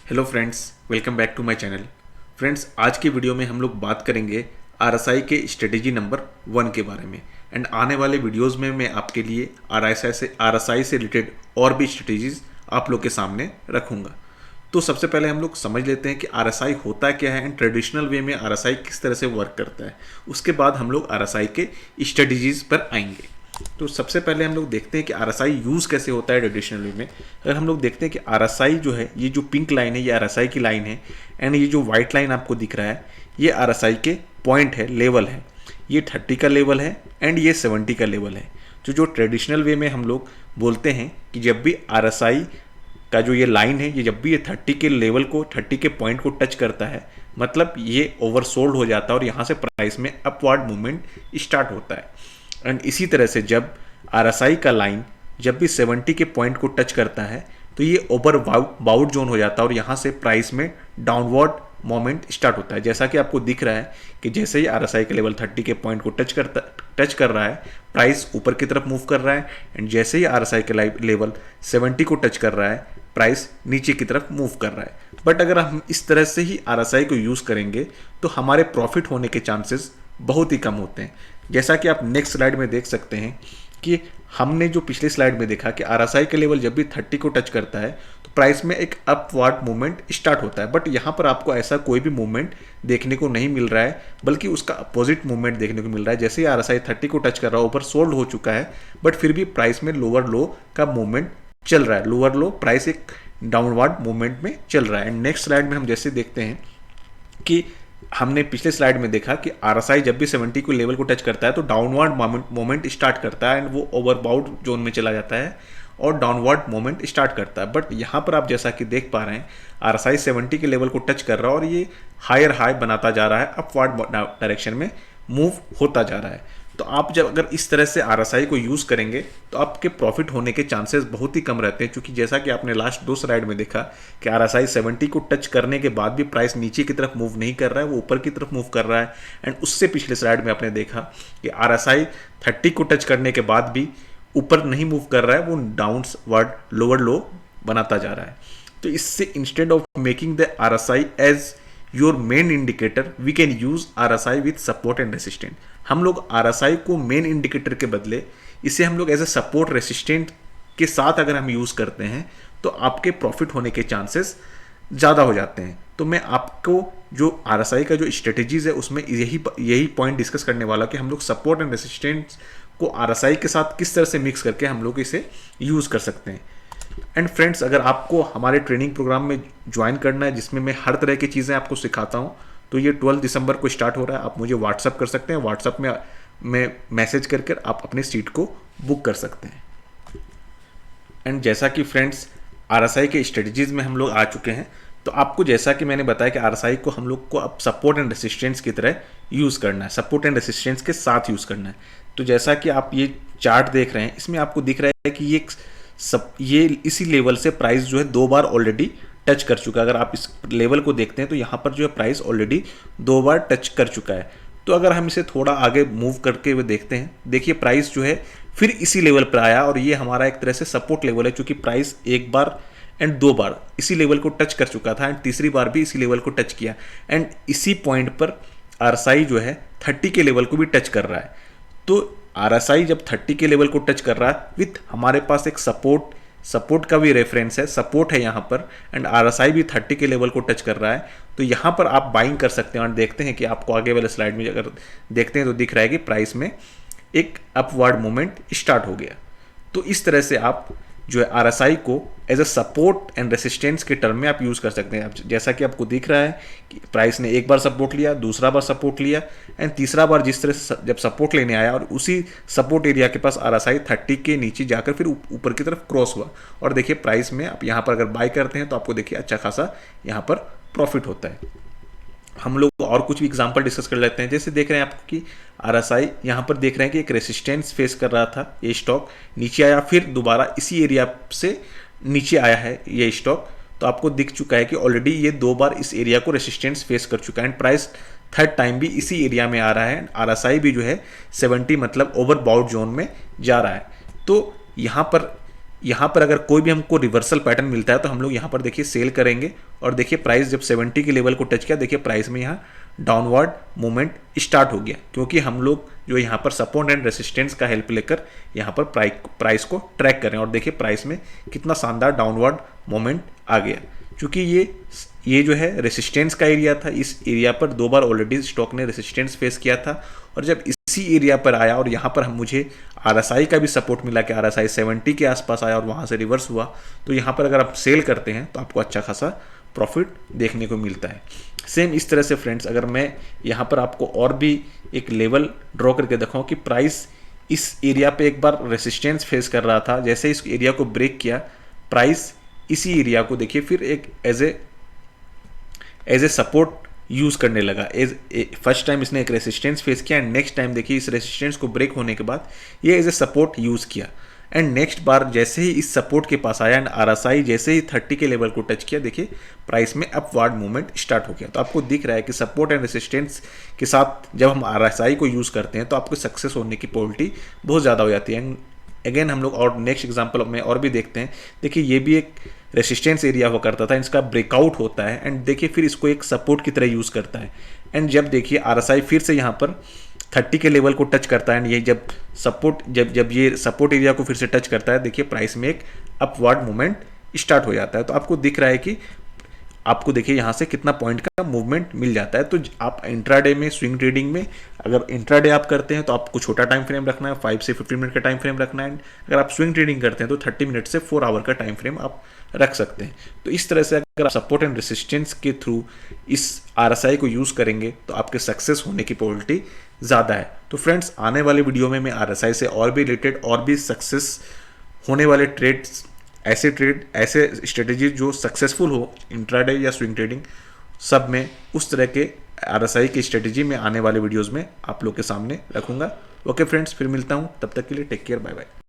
Hello friends, welcome back to my channel. Friends, आज की video में हम लोग बात करेंगे आरएसआई के स्ट्रेटेजी नंबर 1 के बारे में। एंड आने वाले वीडियोस में मैं आपके लिए आरएसआई से रिलेटेड और भी स्ट्रेटेजीज आप लोग के सामने रखूंगा। तो सबसे पहले हम लोग समझ लेते हैं कि आरएसआई होता क्या है एंड ट्रेडिशनल वे में आरएसआई किस तरह से वर्क करता है। उसके बाद हम लोग आरएसआई के स्ट्रेटेजीज पर आएंगे। तो सबसे पहले हम लोग देखते हैं कि आरएसआई यूज़ कैसे होता है ट्रेडिशनल वे में। अगर हम लोग देखते हैं कि आरएसआई जो है, ये जो पिंक लाइन है ये आरएसआई की लाइन है एंड ये जो वाइट लाइन आपको दिख रहा है ये आरएसआई के पॉइंट है, लेवल है। ये 30 का लेवल है एंड ये 70 का लेवल है। तो जो ट्रेडिशनल वे में हम लोग बोलते हैं कि जब भी आरएसआई का जो ये लाइन है, ये जब भी ये 30 के लेवल को, 30 के पॉइंट को टच करता है, मतलब ये ओवरसोल्ड हो जाता है और यहाँ से प्राइस में अपवर्ड मूवमेंट स्टार्ट होता है। एंड इसी तरह से जब आरएसआई का लाइन जब भी 70 के पॉइंट को टच करता है तो ये ओवर बाउट जोन हो जाता है और यहाँ से प्राइस में डाउनवर्ड मोमेंट स्टार्ट होता है। जैसा कि आपको दिख रहा है कि जैसे ही आरएसआई का लेवल 30 के पॉइंट को टच कर रहा है, प्राइस ऊपर की तरफ मूव कर रहा है एंड जैसे ही आरएसआई का लेवल 70 को टच कर रहा है, प्राइस नीचे की तरफ मूव कर रहा है। बट अगर हम इस तरह से ही आरएसआई को यूज़ करेंगे तो हमारे प्रॉफिट होने के चांसेस बहुत ही कम होते हैं। जैसा कि आप नेक्स्ट स्लाइड में देख सकते हैं कि हमने जो पिछले स्लाइड में देखा कि आरएसआई का लेवल जब भी 30 को टच करता है तो प्राइस में एक अपवर्ड मूवमेंट स्टार्ट होता है। बट यहाँ पर आपको ऐसा कोई भी मूवमेंट देखने को नहीं मिल रहा है, बल्कि उसका अपोजिट मूवमेंट देखने को मिल रहा है। जैसे ही आरएसआई 30 को टच कर रहा है, ऊपर सोल्ड हो चुका है, बट फिर भी प्राइस में लोअर लो का मूवमेंट चल रहा है। लोअर लो प्राइस एक डाउनवर्ड मूवमेंट में चल रहा है। एंड नेक्स्ट स्लाइड में हम जैसे देखते हैं कि हमने पिछले स्लाइड में देखा कि आरएसआई जब भी 70 को लेवल को टच करता है तो डाउनवर्ड मोमेंट स्टार्ट करता है एंड वो ओवरबाउट जोन में चला जाता है और डाउनवर्ड मोमेंट स्टार्ट करता है। बट यहाँ पर आप जैसा कि देख पा रहे हैं, आरएसआई 70 के लेवल को टच कर रहा है और ये हायर हाई बनाता जा रहा है, अपवर्ड डायरेक्शन में मूव होता जा रहा है। तो आप जब अगर इस तरह से आरएसआई को यूज़ करेंगे तो आपके प्रॉफिट होने के चांसेस बहुत ही कम रहते हैं, क्योंकि जैसा कि आपने लास्ट 2 स्लाइड में देखा कि आरएसआई 70 को टच करने के बाद भी प्राइस नीचे की तरफ मूव नहीं कर रहा है, वो ऊपर की तरफ मूव कर रहा है। एंड उससे पिछले स्लाइड में आपने देखा कि आरएसआई 30 को टच करने के बाद भी ऊपर नहीं मूव कर रहा है, वो डाउनवर्ड लोअर लो बनाता जा रहा है। तो इससे instead of making the RSI as your main indicator, we can use RSI with support and resistant. हम लोग आरएसआई को मेन इंडिकेटर के बदले इसे हम लोग एज ए सपोर्ट रेसिस्टेंट के साथ अगर हम यूज़ करते हैं तो आपके प्रॉफिट होने के चांसेस ज़्यादा हो जाते हैं। तो मैं आपको जो आरएसआई का जो स्ट्रेटेजीज है उसमें यही पॉइंट डिस्कस करने वाला कि हम लोग सपोर्ट एंड रेसिस्टेंट को आरएसआई के साथ किस तरह से मिक्स करके हम लोग इसे यूज़ कर सकते हैं। एंड फ्रेंड्स, अगर आपको हमारे ट्रेनिंग प्रोग्राम में ज्वाइन करना है जिसमें मैं हर तरह की चीज़ें आपको सिखाता हूँ, तो ये 12 दिसंबर को स्टार्ट हो रहा है। आप मुझे व्हाट्सअप कर सकते हैं, व्हाट्सअप में मैं मैसेज करके आप अपने सीट को बुक कर सकते हैं। एंड जैसा कि फ्रेंड्स आरएसआई के स्ट्रेटजीज में हम लोग आ चुके हैं, तो आपको जैसा कि मैंने बताया कि आरएसआई को हम लोग को अब सपोर्ट एंड रेसिस्टेंस की तरह यूज़ करना है, सपोर्ट एंड रेसिस्टेंस के साथ यूज़ करना है। तो जैसा कि आप ये चार्ट देख रहे हैं, इसमें आपको दिख रहा है कि ये इसी लेवल से प्राइस जो है 2 बार ऑलरेडी टच कर चुका है। अगर आप इस लेवल को देखते हैं तो यहाँ पर जो है प्राइस ऑलरेडी 2 बार टच कर चुका है। तो अगर हम इसे थोड़ा आगे मूव करके हुए देखते हैं, देखिए प्राइस जो है फिर इसी लेवल पर आया और ये हमारा एक तरह से सपोर्ट लेवल है, क्योंकि प्राइस 1 बार एंड 2 बार इसी लेवल को टच कर चुका था एंड तीसरी बार भी इसी लेवल को टच किया एंड इसी पॉइंट पर आरएसआई जो है 30 के लेवल को भी टच कर रहा है। तो आरएसआई जब 30 के लेवल को टच कर रहा है विथ हमारे पास एक सपोर्ट का भी रेफरेंस है, सपोर्ट है यहाँ पर, एंड आरएसआई भी 30 के लेवल को टच कर रहा है, तो यहाँ पर आप बाइंग कर सकते हैं। और देखते हैं कि आपको आगे वाले स्लाइड में अगर देखते हैं तो दिख रहा है कि प्राइस में एक अपवर्ड मूवमेंट स्टार्ट हो गया। तो इस तरह से आप जो है आरएसआई को as a support and resistance के टर्म में आप यूज़ कर सकते हैं। जैसा कि आपको दिख रहा है कि प्राइस ने 1 बार सपोर्ट लिया, दूसरा बार सपोर्ट लिया एंड तीसरा बार जिस तरह से जब सपोर्ट लेने आया और उसी सपोर्ट एरिया के पास आरएसआई 30 के नीचे जाकर फिर ऊपर की तरफ क्रॉस हुआ और देखिए प्राइस में आप यहाँ पर अगर बाय करते हैं तो आपको देखिए अच्छा खासा यहाँ पर प्रॉफिट होता है। हम लोग और कुछ भी एग्जांपल डिस्कस कर लेते हैं। जैसे देख रहे हैं आपको कि आरएसआई यहाँ पर देख रहे हैं कि एक रेसिस्टेंस फेस कर रहा था, ये स्टॉक नीचे आया, फिर दोबारा इसी एरिया से नीचे आया है ये स्टॉक। तो आपको दिख चुका है कि ऑलरेडी ये 2 बार इस एरिया को रेसिस्टेंस फेस कर चुका है एंड प्राइस 3rd टाइम भी इसी एरिया में आ रहा है। आरएसआई भी जो है 70 मतलब ओवर बाउट जोन में जा रहा है। तो यहाँ पर यहाँ पर अगर कोई भी हमको रिवर्सल पैटर्न मिलता है तो हम लोग यहाँ पर देखिए सेल करेंगे, और देखिए प्राइस जब 70 के लेवल को टच किया, देखिए प्राइस में यहाँ डाउनवर्ड मूवमेंट स्टार्ट हो गया, क्योंकि हम लोग जो यहाँ पर सपोर्ट एंड रेसिस्टेंस का हेल्प लेकर यहाँ पर प्राइस को ट्रैक करें, और देखिए प्राइस में कितना शानदार डाउनवर्ड मूवमेंट आ गया। क्योंकि ये जो है रेसिस्टेंस का एरिया था, इस एरिया पर 2 बार ऑलरेडी स्टॉक ने रेसिस्टेंस फेस किया था, और जब इसी एरिया पर आया और यहाँ पर मुझे RSI का भी सपोर्ट मिला कि RSI 70 के आसपास आया और वहाँ से रिवर्स हुआ, तो यहाँ पर अगर आप सेल करते हैं तो आपको अच्छा खासा प्रॉफिट देखने को मिलता है। सेम इस तरह से फ्रेंड्स, अगर मैं यहाँ पर आपको और भी एक लेवल ड्रॉ करके दिखाऊँ कि प्राइस इस एरिया पे एक बार रेसिस्टेंस फेस कर रहा था, जैसे इस एरिया को ब्रेक किया, प्राइस इसी एरिया को देखिए फिर एक एज ए सपोर्ट यूज करने लगा। फर्स्ट टाइम इसने एक रेसिस्टेंस फेस किया, एंड नेक्स्ट टाइम देखिए इस रेसिस्टेंस को ब्रेक होने के बाद ये एज ए सपोर्ट यूज किया, एंड नेक्स्ट बार जैसे ही इस सपोर्ट के पास आया एंड RSI जैसे ही 30 के लेवल को टच किया, देखिए प्राइस में अपवार्ड मूवमेंट स्टार्ट हो गया। तो आपको दिख रहा है कि सपोर्ट एंड रेसिस्टेंस के साथ जब हम RSI को यूज़ करते हैं तो आपको सक्सेस होने की प्रोबेबिलिटी बहुत ज़्यादा हो जाती है। एंड अगेन हम लोग और नेक्स्ट एग्जांपल में और भी देखते हैं। देखिए ये भी एक रेसिस्टेंस एरिया हुआ करता था, इसका ब्रेकआउट होता है, एंड देखिए फिर इसको एक सपोर्ट की तरह यूज़ करता है, एंड जब देखिए RSI फिर से यहाँ पर 30 के लेवल को टच करता है, एंड ये जब ये सपोर्ट एरिया को फिर से टच करता है, देखिए प्राइस में एक अपवर्ड मूवमेंट स्टार्ट हो जाता है। तो आपको दिख रहा है कि आपको देखिए यहाँ से कितना पॉइंट का मूवमेंट मिल जाता है। तो आप इंट्राडे में, स्विंग ट्रेडिंग में अगर इंट्राडे आप करते हैं तो आपको छोटा टाइम फ्रेम रखना है, 5 से 15 मिनट का टाइम फ्रेम रखना है। अगर आप स्विंग ट्रेडिंग करते हैं तो 30 मिनट से 4 आवर का टाइम फ्रेम आप रख सकते हैं। तो इस तरह से अगर आप सपोर्ट एंड रेसिस्टेंस के थ्रू इस RSI को यूज़ करेंगे तो आपके सक्सेस होने की प्रोबेबिलिटी ज़्यादा है। तो फ्रेंड्स, आने वाले वीडियो में मैं RSI से और भी रिलेटेड और भी सक्सेस होने वाले ट्रेड्स, ऐसे स्ट्रेटेजी जो सक्सेसफुल हो इंट्राडे या स्विंग ट्रेडिंग, सब में उस तरह के RSI की स्ट्रेटेजी में आने वाले वीडियोस में आप लोग के सामने रखूंगा। ओके फ्रेंड्स, फिर मिलता हूं, तब तक के लिए टेक केयर, बाय बाय।